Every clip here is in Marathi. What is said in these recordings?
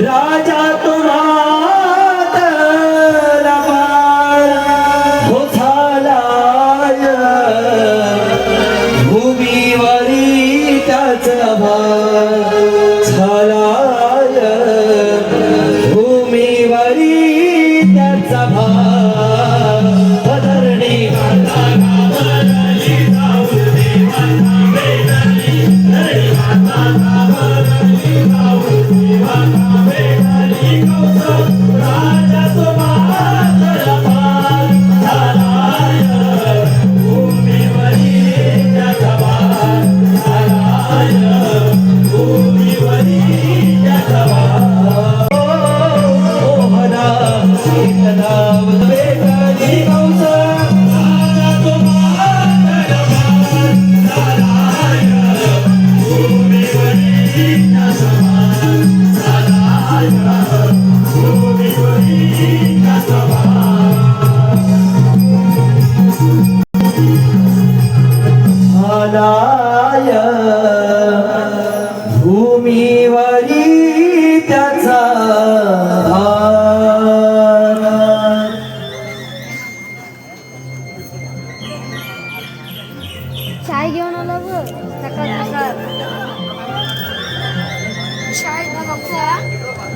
राजा तुम्हाला हो झालाय भूमीवरी त्याचा भार झालाय भूमीवरी त्याचा भार पदरणी भूमीवरी त्याचा चाय घेऊन आलो बघ सकाळ सकाळ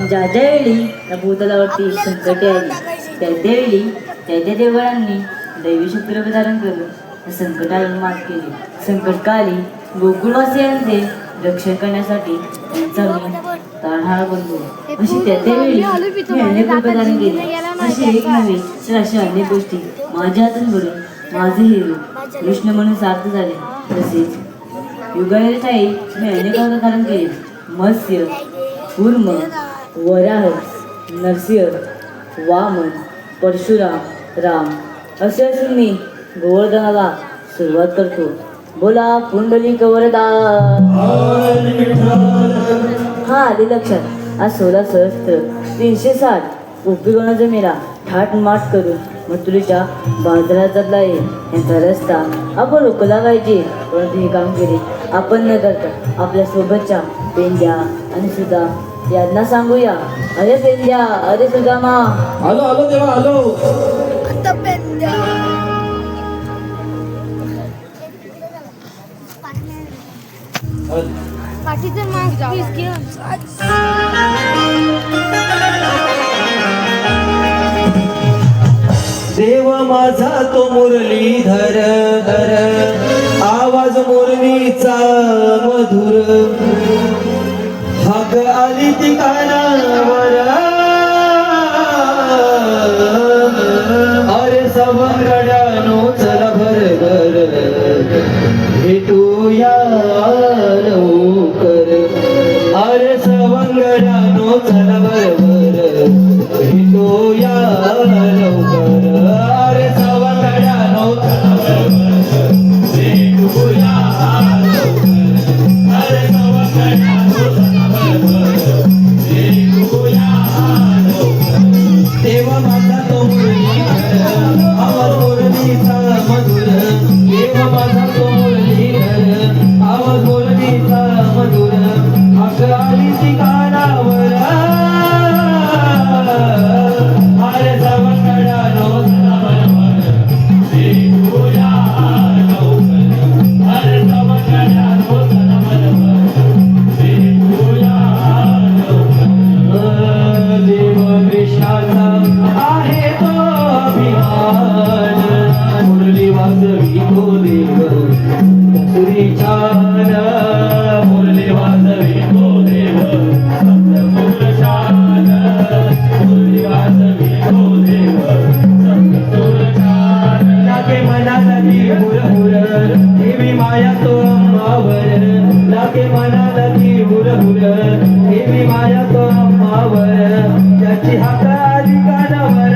ज्या ज्यावेळी त्या भूतलावरती संकटे आली त्या त्यावेळी त्या देवळांनी दैवी शक्तीरूप धारण करून त्या संकटाला मात केली. संकटकाली गोकुळवासियांचे रक्षण करण्यासाठी त्यांचा मी तारणहार बनलो. अशी त्या त्यावेळी मी अनेक रूप धारण केली. अशी एक नव्हे तर अशा अनेक गोष्टी माझ्या हातून घडून माझे हे रूप कृष्ण म्हणून सार्थ झाले. तसेच युगाच्या ठाई मी अनेक अवतार धारण केले. मत्स्य, कूर्म, वराह, नरसिंह, वामन, परशुराम, राम असे असून मी गोवर्धनाला सुरुवात करतो. बोला पुंडलिक वरदा. हा आले लक्षात. आज 16 सहस्त्र 360 उपयोगाचा मेला ठाटमाट करून मथुरेच्या बाजारात जातला आहे. यांचा रस्ता आपण रोखला पाहिजे. परंतु हे काम केले आपण न करता आपल्या सोबतच्या पेंड्या आणि सुद्धा यांना सांगूया. अरे पेंड्या, अरे सुदामा. आलो आलो देवा आलो. पाठीचं माग पीस घेऊन देव माझा तो मुरलीधर धर आवाज मुरलीचा मधुर हाक आली ती कानावर अरे सवंगड्यानो चला भर भेटूया लवकर. अरे सवंगड्यानो चला भर भेटूया लवकर. अरे सवंगड्यानो चला भर भेटूया लवकर. अरे सवंगड्यानो चला भर भेटूया लवकर. देवा माझा तो मुरलीधर आवाज मुरलीचा मधुर. देवा माझा तो मुरलीधर आवाज मुरलीचा मधुर हाक आली ती कानावर. अरे सवंगड्यानो चला भर भेटूया लवकर. अरे सवंगड्यानो चला भर भेटूया लवकर. देव कृष्णाचा आहे तो अभिमान मुरली वाजवी तो देव कसुरी छान. मुरली वाजवी तो देव सप्तसुर छान. मुरली वाजवी तो देव सप्तसुर छान. लागे मनाला ती हुरहुर देवी माया तो अम्मावर. लागे मनाला ती हुरहुर देवी माया तो अम्मावर. त्याची हाक आली कानावर.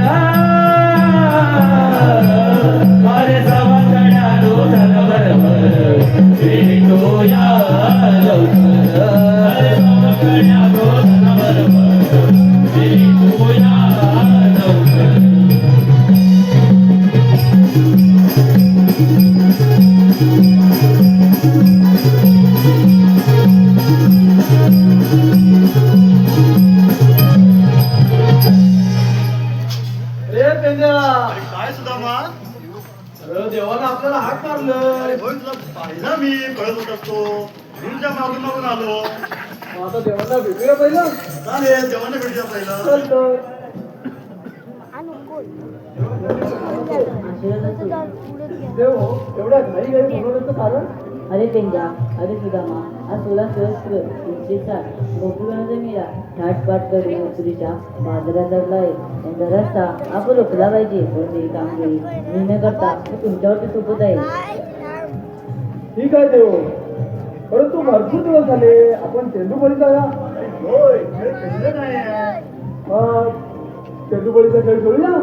अरे सवंगड्यानो चला भर भेटूया लवकर. अरे सवंगड्यानो चला भर भेटूया लवकर. आपल्याला हात मारलं तुला पाहिला मी कळत होत असतो तुमच्या मागून मागून आलो आता देवांना भेटूया पहिलं चालेल जेवण भेटूया पहिलं चालतं देव एवढ्या घाई घाई बोलवण्याचं कारण अरे पेंजा अरे सुदामा आज तुला सहस्त्र तीनशेचा गोपुराचा मेळा ठाटपाट करून मथुरीच्या बाजारात धरलाय त्यांचा रस्ता आपण रोखला पाहिजे पण ते कामगिरी मी न करता ते तुमच्यावरती सोपत आहे ठीक आहे देव परंतु भरपूर दिवस झाले आपण तेंदूबळी जाऊया होय खेळ खेळले नाही तेंदूबळीचा खेळ खेळूया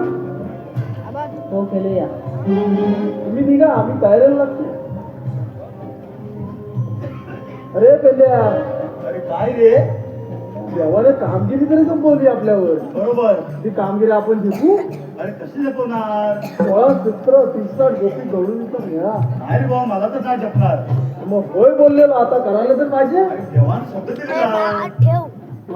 हो खेळूया तुम्ही निघा आम्ही तयारीला लागतो अरे पेंड्या अरे काय रे देवाने कामगिरी तरी संपवली आपल्यावर बरोबर ती कामगिरी आपण जिंकू अरे कशी जपवणार 16 चित्र 30 गोपी गवळींचा मेळा नाही रे बाबा मला तर नाही जपणार मग होय बोललेलो आता करायला तर पाहिजे अरे देवान शब्द दिले ना ठेव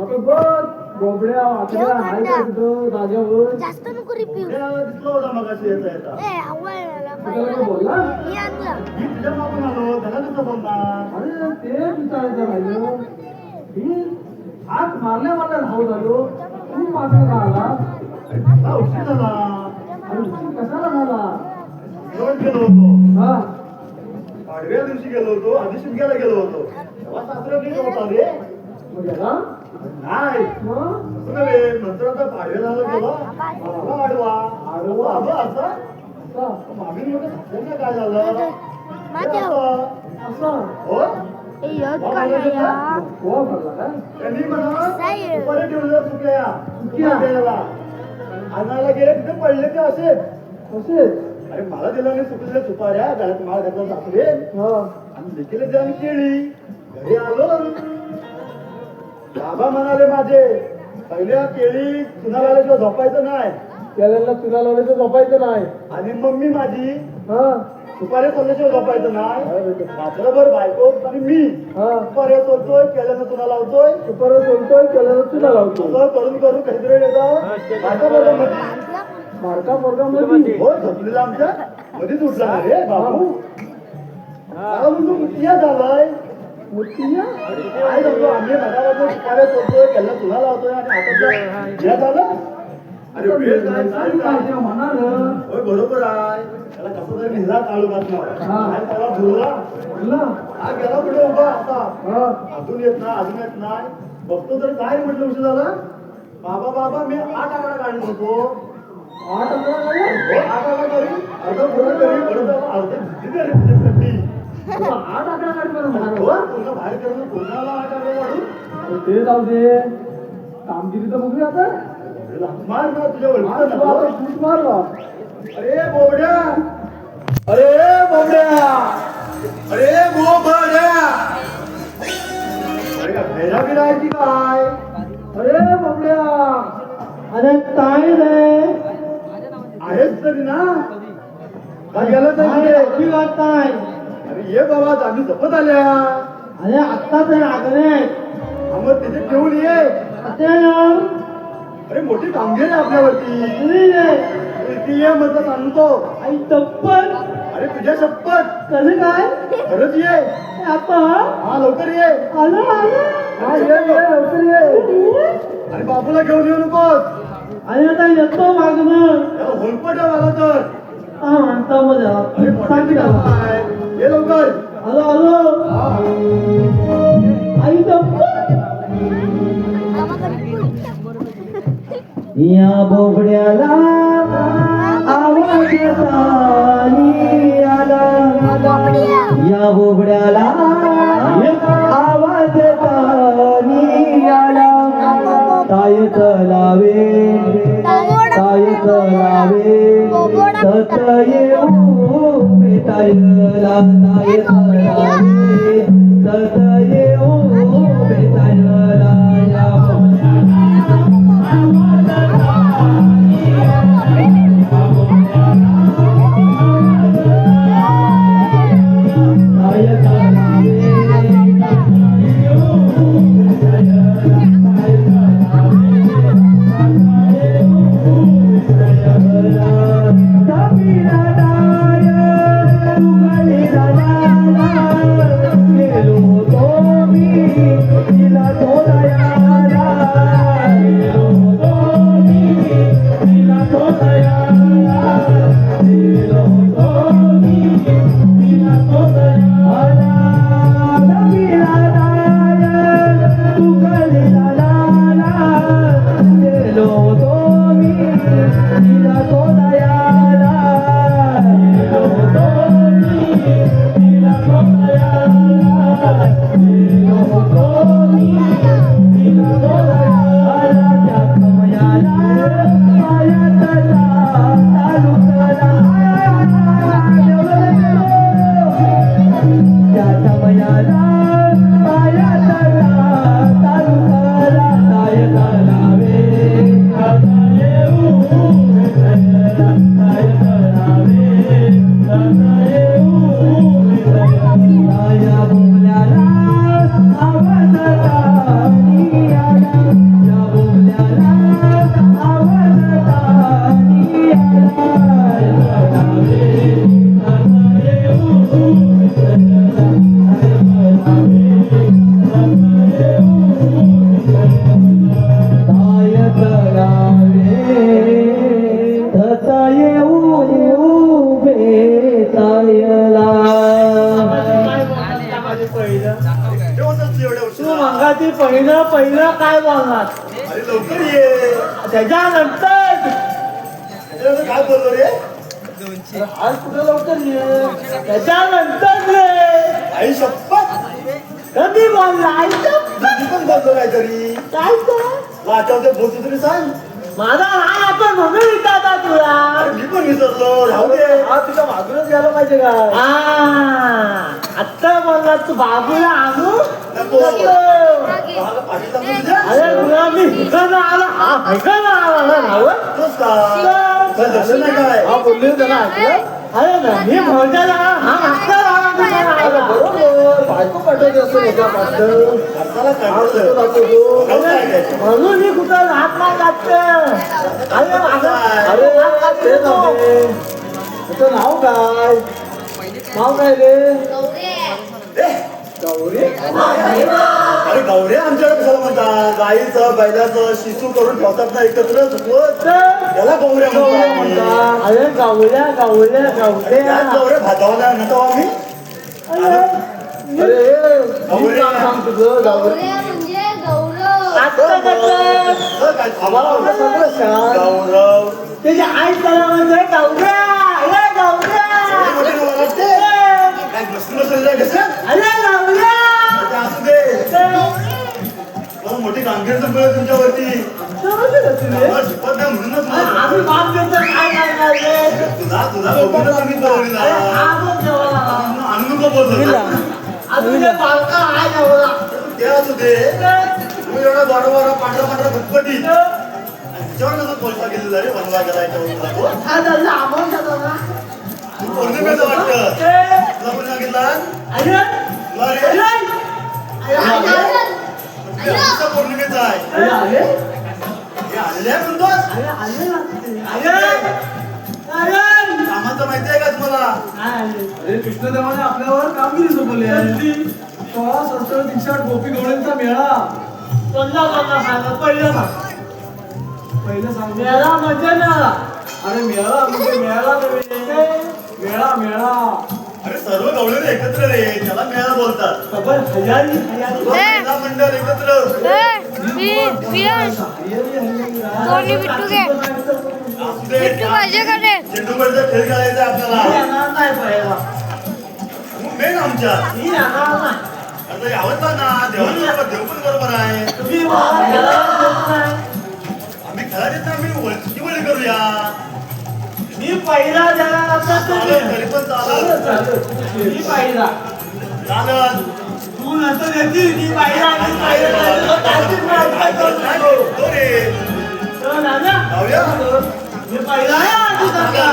आता बघ बोबड्या आतड्या हाय का तिथं जाग्यावर जास्त नको रिपीट दिसला होता मगाशी येता येता ए आवडला त्याला काय बोलला मी आणलं मी तुझ्या मागून आलो त्याला कसं बोलणार अरे ते विचारायचं राहिलं मी हात मारल्या धाव झालो तू मागं का आला अरे मला उशीर झाला आणि उशीर कशाला झाला जेवण गेलो होतो हा पाडव्या दिवशी गेलो होतो आधी शिमग्याला गेलो होतो तेव्हा सासरा गेलो होता रे मग याला नाही मग असं नव्हे नंतर आता पाडव्याला गेलो आडवा आडवा आडवा आडवा असा असा मागील मध्ये सत्यानं काय झालं मातेव असा हो ए यद काढाया गोवा भरला काय त्यांनी म्हणा साहेब. दुपारी ठेवलं चुकल्या चुकल्या. आणायला गेले तिथे पडले ते असे असेच अरे मला दिला नाही सुकलेल्या सुपाऱ्या गळ्यात माळ घातला सासरे हा आणि देखील त्याने केली घरी आलो बाबा म्हणाले माझे पहिल्या केळी चुना लावल्याशिवाय झोपायचं नाही त्याला तुला लावण्याचं झोपायचं नाही आणि मम्मी माझी हा सुपाऱ्या सोडल्याशिवाय झोपायचं नाही अरे ते रात्रभर बायको आणि मी हा सुपाऱ्या सोडतोय केल्यानं चुना लावतोय तू परत बोलतोय त्याला तुला लावतो असं करून करून काहीतरी येतं बायका बोलतो मध्ये मारका पोरगामध्ये हो झोपलेला आमच्या मध्येच उठला ना रे बाबू मला म्हणतो मुठिया झालाय मुठिया काय सांगतो आम्ही मधामध्ये सुपाऱ्या सोडतोय केला चुना लावतोय आणि आता जे झालं अरे वेळ काय काय काय म्हणाल होय बरोबर आहे त्याला कसं तरी भिजला काळू घातला त्याला भुरला बोलला हा गेला पुढे उभा आता हा अजून येत नाही बघतो तर काय म्हटलं उशीर झाला बाबा बाबा मी 8 आकडा काढत होतो 8 अकरा काय 8 आकडा करी अर्ध पूर्ण करी परत अर्ध किती रे तुझी कट्टी 8 अकरा काय हो म्हणाल तुला बाहेर करून कोणाला 8 आकडा काढू ते जाऊ दे कामगिरी तर बघूया आता मार ना तुझ्या मार तू आता ओळखीचं शूट मारला अरे बोबड्या अरे बोबड्या अरे बोबड्या अरे का भेरा बिरायची काय अरे बाबड्या अरे काय रे आहेस तरी ना का गेला तरी बात नाही अरे ये बाबा आम्ही जपत आल्या अरे आत्ता तर आगरे मग तिथे ठेवून ये अरे मोठी कामगिरी आहे आपल्यावरती ती ये म्हटलं सांगतो आई तप्पल अरे तुझ्या शपथ कसं काय खरंच ये आता हा लवकर ये आलो हा ये लवकर ये आणि बाबूला घेऊन येऊ नकोस आणि आता येतो मागणं त्याला होलपट आहे मला तर हा म्हणता मध्ये अरे मोठी काम आहे. ये लवकर आलो आलो आई तप्पल या बोबड्याला आवाज तानी आला या बोबड्याला आवाज तानी आला तायत लावे तायत लावे तत येऊ बेतायला तायत लावे तत येऊ बेतायला या पहिलं पहिलं काय बोलणार अरे लवकर ये त्याच्यानंतर त्याच्यानंतर काय बोललो रे आज कुठं लवकर ये त्याच्यानंतर रे आई शपथ कधी बोलला आई मी पण बोललो काहीतरी काय तर तुला आठवते बोलतो तरी सांग माझा हाय आपण म्हणून विचारता तुला अरे मी पण विसरलो राहू दे हा तुझ्या मागूनच गेला पाहिजे का आता बोलला तू बाबूला आणू नको. मला पाठी टाकून तुझ्या अरे तुला मी हिकडनं आला हा हिकडनं आला ना रावण तोच का काय झालं नाही काय हा बोलले त्याला ऐकलं अरे ना मी मोठ्याला हा मागचा रावण बरोबर बायको पाठवते असं याच्या मागचं खर्चाला काय बोलतोय? म्हणून मी कुठं हात नाही लागते अरे अरे ते नव्हे त्याचं नाव काय रे ए, गौरी अरे गौऱ्या आमच्याकडे कशाला म्हणतात गाईचं बैलाचं शिसू करून ठेवतात ना एकत्र चुकवत त्याला गौऱ्या म्हणतात अरे गौऱ्या गौऱ्या गौऱ्या त्याच गौऱ्या भातावाला नव्हतो आम्ही अरे गौऱ्या. सांग तुझं गौरी म्हणजे गौरव आता कसं काय आम्हाला थांबा. सगळं सांग गौरव त्याची आई त्याला म्हणजे गौऱ्या अरे गौऱ्या एवढी मोठी नावं लागते? काय बसलं बसलं कसं अरे गौऱ्या आता असू दे मला मोठी कामगिरी संपलं तुमच्यावरती मला शिकवत नाही म्हणूनच मला आम्ही बाप देतो काय करणार रे तुला बघूनच आम्ही गौरीला आणू नको बोलतो अजून ते बालका आहे गौरा ते असू दे तू एवढा वारंवार पांढरा फुटपटी त्याच्यावर कसं कोळसा गेलेला रे बनवा गेला याच्यावर तुला तो? हा झालं आम्हाला दादा तू पौर्णिमेचं वाटतं तुला पण सांगितलं अरे तुला रे आमचा पौर्णिमेचा आहे अरे हे आणल्या म्हणतोस कामाचं माहिती आहे का तुम्हाला अरे कृष्णदेवाने आपल्यावर कामगिरी सोपवली आहे सोळा संस्कार दीक्षा गोपी गवळींचा मेळा पहिलं सांग मेळा म्हणजे मेळा अरे मेळा म्हणजे मेळा मेळा मेळा अरे सर्व गवळी एकत्र रे त्याला मेळा बोलतात खबर हजारी सर्व महिला मंडळ एकत्र दोन्ही बिट्टू घे असू दे बिट्टू पाहिजे का रे चेंडूबाजीचा खेळ खेळायचा आहे आपल्याला येणार नाही पहिला मेन आमच्या मी येणार नाही आता यावंच ना देवाला देव पण बरोबर आहे तुम्ही मला खेळायला देत नाही. आम्ही खेळायचे तर आम्ही वळची वळी करूया मी पहिला देणार असता तर चालेल तरी पण चालेल मी पहिला चालेल तू नंतर येतील मी पहिला आणि पहिला काय बोलतो रे जाऊया मी पहिला आहे आधी करता.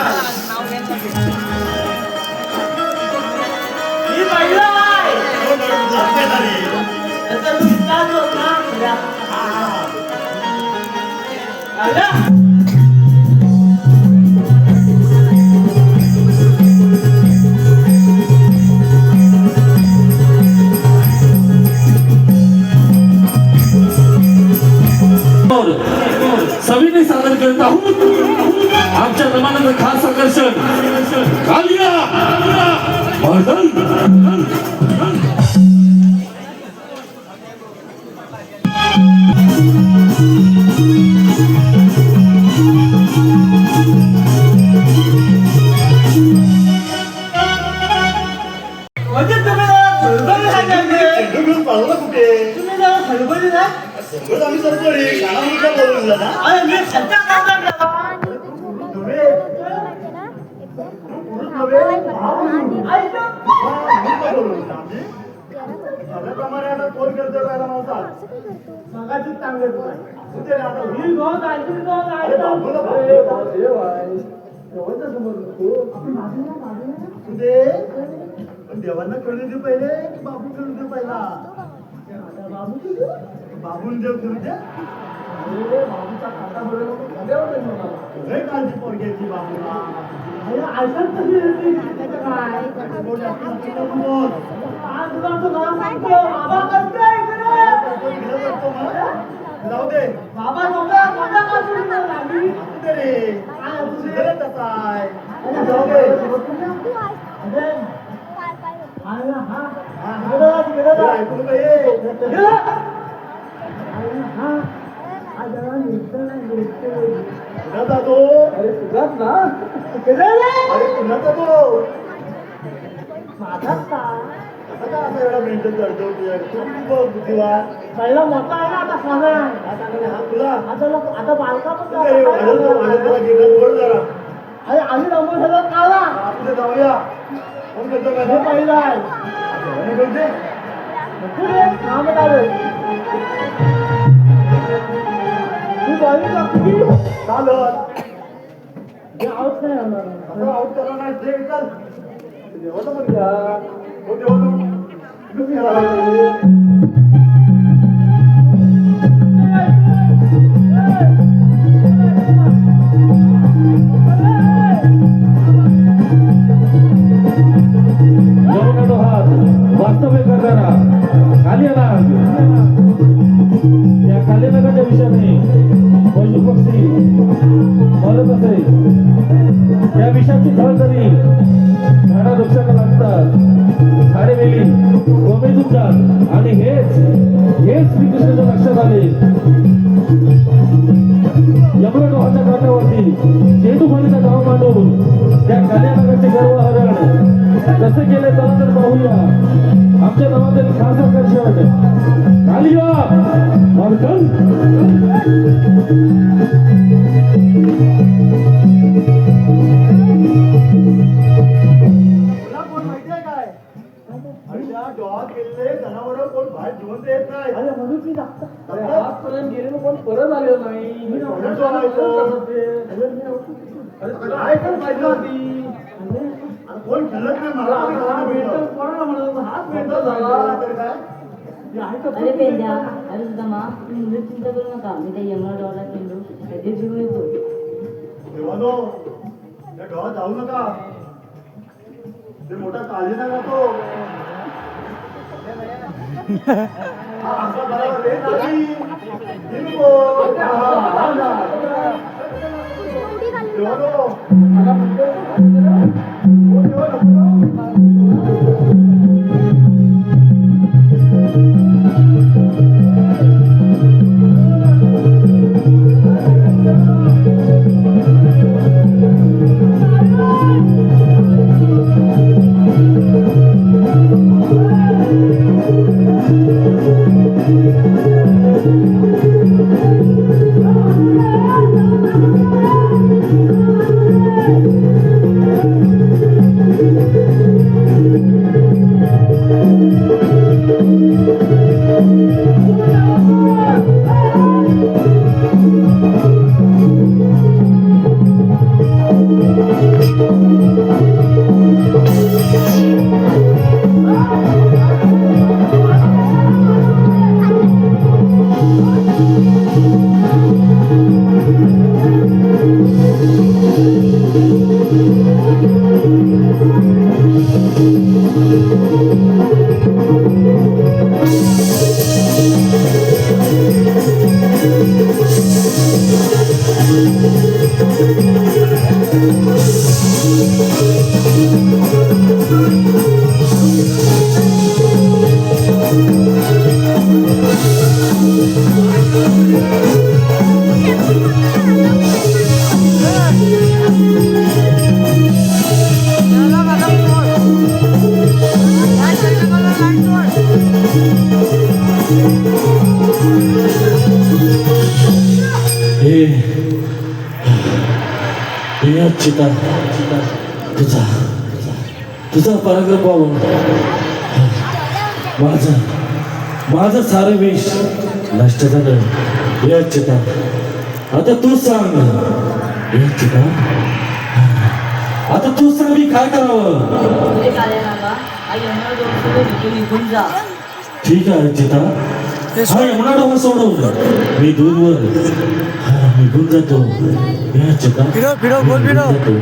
मी पहिला आहे हो, बरं, तुझं हक्क आहे ना रे. त्याचा तू विचार कर ना तुझ्या. आला? सविनय सादर करत आहोत आमच्या जमान्याचं खास आकर्षण कालिया मर्दन. म्हणजे तुम्ही जरा खळबळी नाही पाहिजे. चेंडू घेऊन पाहू ना कुठे तुम्ही जरा खळबळी नाही. सगळं आम्ही सर्व रे शाळा मुलगा बोलवला ना अरे मी सध्या काय करतो? ऐका. सगळ्याप्रमाणे आता कोण करतोय पहिला मला सांग. मगाचीच चांगले बोल. कुठे रे आता? ही दोन आहे, ती दोन आहे. अरे बाबूला बाबू. अरे देव आहे. देवाच्या समोर नको. आपण बाजूला, बाजूला. कुठे? पण देवांना कळू दे पहिले की बाबू कळू दे पहिला आता बाबू किती? बाबून देव करू दे अरे बाबूचा काटा बरोबर खाल्यावर नाही मला. लय काळजी पोरग्याची बाबूला अरे ऐकत कशी येते? त्याचं काय? बोल, जास्त नको बोल. आज तुला आमचं नाव सांगतो. बाबा करतोय इकडे. आपण गेलं जातो मग. जाऊ दे बाबा मोठा मोठा का सुरू लागली? कुठे रे काय तुझे? गेलं तसा आहे अरे जाऊ दे. अरे, अरे हा. हा, हा. गेलं, गेलं. ऐकून का ये गेलं. कुणाचा तो अरे तुझाच ना अरे कुणाचा तो माझाच का कसा का असा एवढा मेंटेन करतो खूप बुद्धिवान पहिला मोठा आहे ना आता स्वामी आता काय हा तुला आता बालका पण अरे वाढत जीवन बोल जरा अरे आम्ही रमून सगळं काढा आपण जाऊया कोण करतो हे का पहिला आहे कोणी बोलते पुढे नाम लावे तू बघितलं किती चालत हे आऊट नाही होणार असं आउट करणार नाही जे विचार देवाचं पण घ्या हो देवा तुम्ही यमुनाडो हात वास्तव्य करणारा कालियाना या कालियानाच्या विषयाने पशु पक्षी मरत असे या विषाची झळ तरी झाडा वृक्षाला लागतात झाडे वेली कोमेजून जात आणि हेच श्रीकृष्णाच्या लक्षात आले यमुना डोहाच्या काठावरती चेंडूफळीचा डाव मांडून त्या कालियानागाचे गर्वहरण कसे केले चला तर पाहूया आमच्या नावातील खास आकर्षण कालिया मार्कन तुला कोण माहितीये काय आणि त्या डॉग गेलेले जनावर कोण बाहेर जिवंत येत नाही अरे म्हणून मी जास्त अरे आजपर्यंत गेलेलो पण परत आलेलो नाही मी कोणाचं व्हायचं? अरे काय पण पाहिजे होती आता कोण खेळत नाही मला तरी खायला भेटतं. कोणाला म्हणत हाच भेटतं झाला तर काय अरे पेंद्या अरे सुद्धा मा तुम्ही मुलीच चिंता करू नका मी त्या यमुना डोहाला चेंडू लगेच घेऊन येतो देवानो त्या डॉग जाऊ नका ते मोठा काळजी नका तो हा आमचा बरोबर रे चाली. बिंगो. देवानो हो देवानो चिता तुझा पराक्रम पाहून माझं सारं विष नष्ट झालं या चिता आता तू सांग या चिता आता तू सांग मी काय करावं पुढे कालियानागा हा यमुना डोहासोबत निघून जा ठीक आहे चिता हा यमुना डोहा सोडून मी दूरवर निघून जातो या चिता निघून जातो